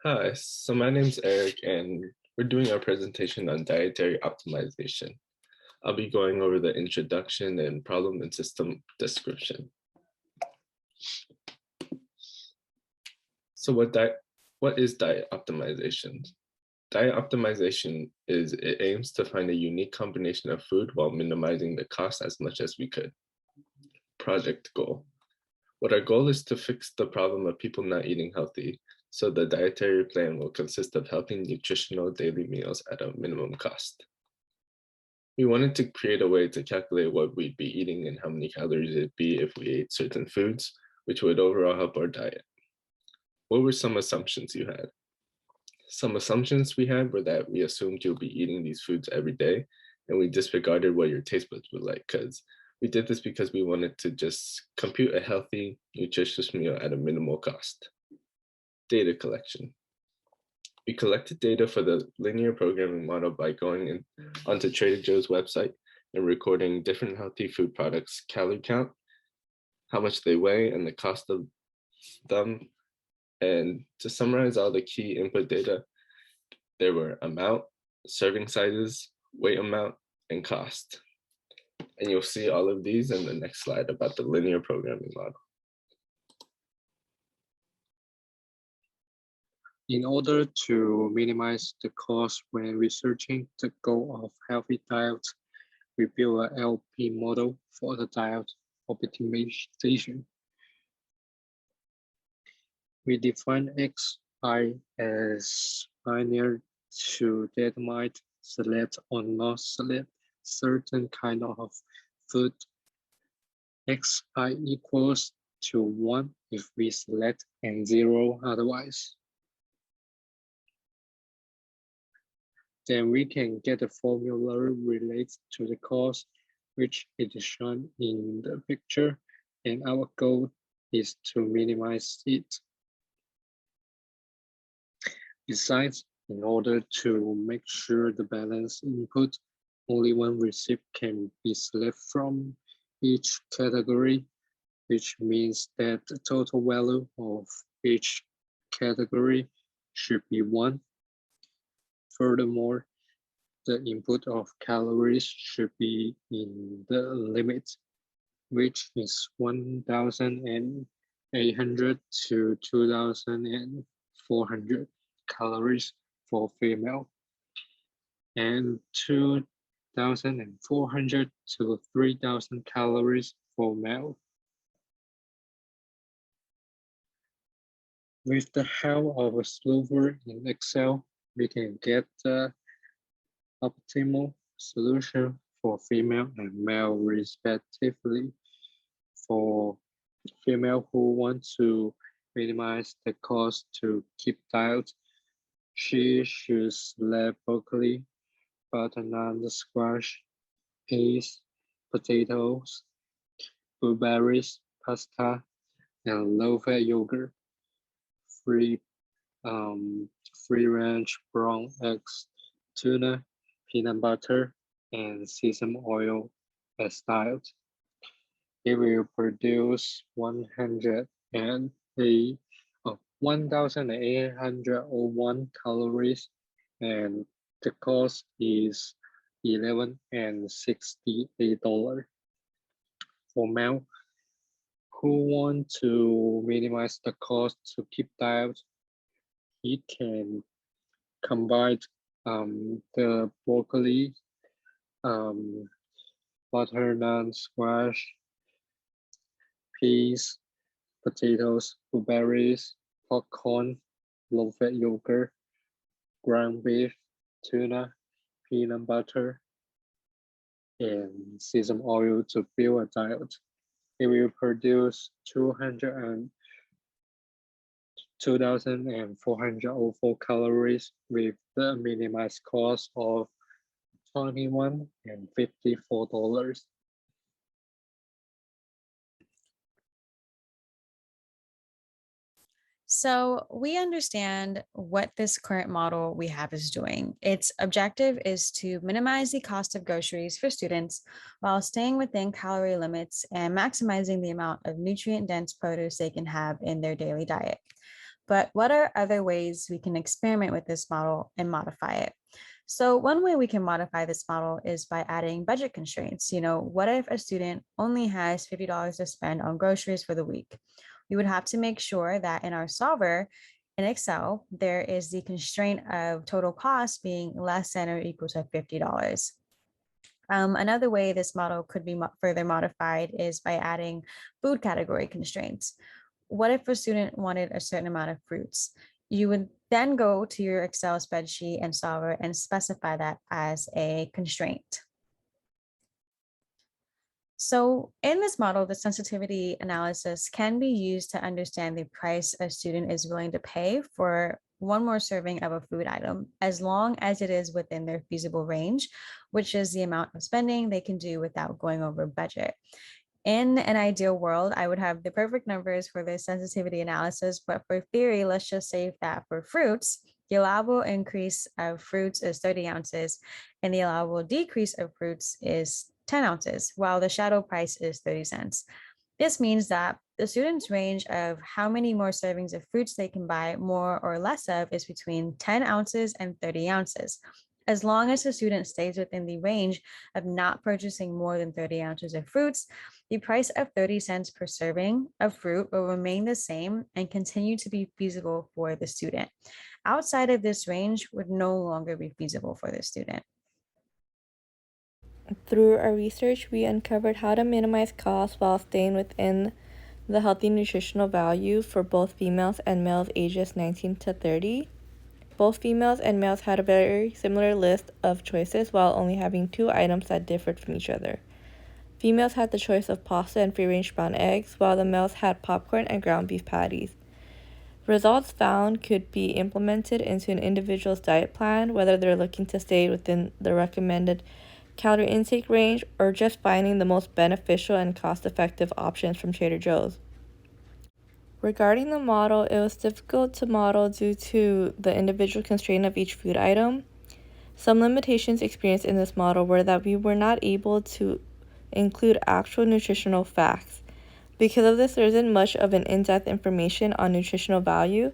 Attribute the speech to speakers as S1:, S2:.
S1: Hi, so my name's Eric, and we're doing our presentation on dietary optimization. I'll be going over the introduction and problem and system description. So what is diet optimization? Diet optimization it aims to find a unique combination of food while minimizing the cost as much as we could. Project goal. What our goal is to fix the problem of people not eating healthy, so the dietary plan will consist of healthy nutritional daily meals at a minimum cost. We wanted to create a way to calculate what we'd be eating and how many calories it'd be if we ate certain foods, which would overall help our diet. What were some assumptions you had? Some assumptions we had were that we assumed you'll be eating these foods every day, and we disregarded what your taste buds were like, because we did this because we wanted to just compute a healthy, nutritious meal at a minimal cost. Data collection. We collected data for the linear programming model by going onto Trader Joe's website and recording different healthy food products' calorie count, how much they weigh, and the cost of them. And to summarize all the key input data, there were amount, serving sizes, weight amount, and cost. And you'll see all of these in the next slide about the linear programming model.
S2: In order to minimize the cost when researching the goal of healthy diet, we built an LP model for the diet optimization. We define Xi as linear to determine select or not select certain kind of food. Xi equals to 1 if we select and 0 otherwise. Then we can get a formula related to the cost, which is shown in the picture, and our goal is to minimize it. Besides, in order to make sure the balance input, only one receipt can be selected from each category, which means that the total value of each category should be 1. Furthermore, the input of calories should be in the limit, which is 1,800 to 2,400 calories for female, and 2,400 to 3,000 calories for male. With the help of a solver in Excel, we can get the optimal solution for female and male respectively. For female who want to minimize the cost to keep diet, she should select broccoli, butternut squash, peas, potatoes, blueberries, pasta, and low-fat yogurt. Free-range brown eggs, tuna, peanut butter, and sesame oil as diet. It will produce 1,801 calories, and the cost is $11.68. For male who want to minimize the cost to keep diet, he can combine the broccoli, butternut squash, peas, potatoes, blueberries, popcorn, low-fat yogurt, ground beef, tuna, peanut butter, and sesame oil to build a diet. It will produce 2,404 calories with the minimized cost of $21.54.
S3: So we understand what this current model we have is doing. Its objective is to minimize the cost of groceries for students while staying within calorie limits and maximizing the amount of nutrient-dense produce they can have in their daily diet. But what are other ways we can experiment with this model and modify it? So one way we can modify this model is by adding budget constraints. What if a student only has $50 to spend on groceries for the week? We would have to make sure that in our solver in Excel, there is the constraint of total cost being less than or equal to $50. Another way this model could be further modified is by adding food category constraints. What if a student wanted a certain amount of fruits? You would then go to your Excel spreadsheet and solver and specify that as a constraint. So in this model, the sensitivity analysis can be used to understand the price a student is willing to pay for one more serving of a food item, as long as it is within their feasible range, which is the amount of spending they can do without going over budget. In an ideal world, I would have the perfect numbers for the sensitivity analysis, but for theory, let's just say that for fruits, the allowable increase of fruits is 30 ounces and the allowable decrease of fruits is 10 ounces, while the shadow price is 30 cents. This means that the student's range of how many more servings of fruits they can buy more or less of is between 10 ounces and 30 ounces. As long as the student stays within the range of not purchasing more than 30 ounces of fruits, the price of 30 cents per serving of fruit will remain the same and continue to be feasible for the student. Outside of this range would no longer be feasible for the student.
S4: Through our research, we uncovered how to minimize costs while staying within the healthy nutritional value for both females and males ages 19 to 30. Both females and males had a very similar list of choices while only having 2 items that differed from each other. Females had the choice of pasta and free-range brown eggs, while the males had popcorn and ground beef patties. Results found could be implemented into an individual's diet plan, whether they're looking to stay within the recommended calorie intake range or just finding the most beneficial and cost-effective options from Trader Joe's. Regarding the model, it was difficult to model due to the individual constraint of each food item. Some limitations experienced in this model were that we were not able to include actual nutritional facts. Because of this, there isn't much of an in-depth information on nutritional value,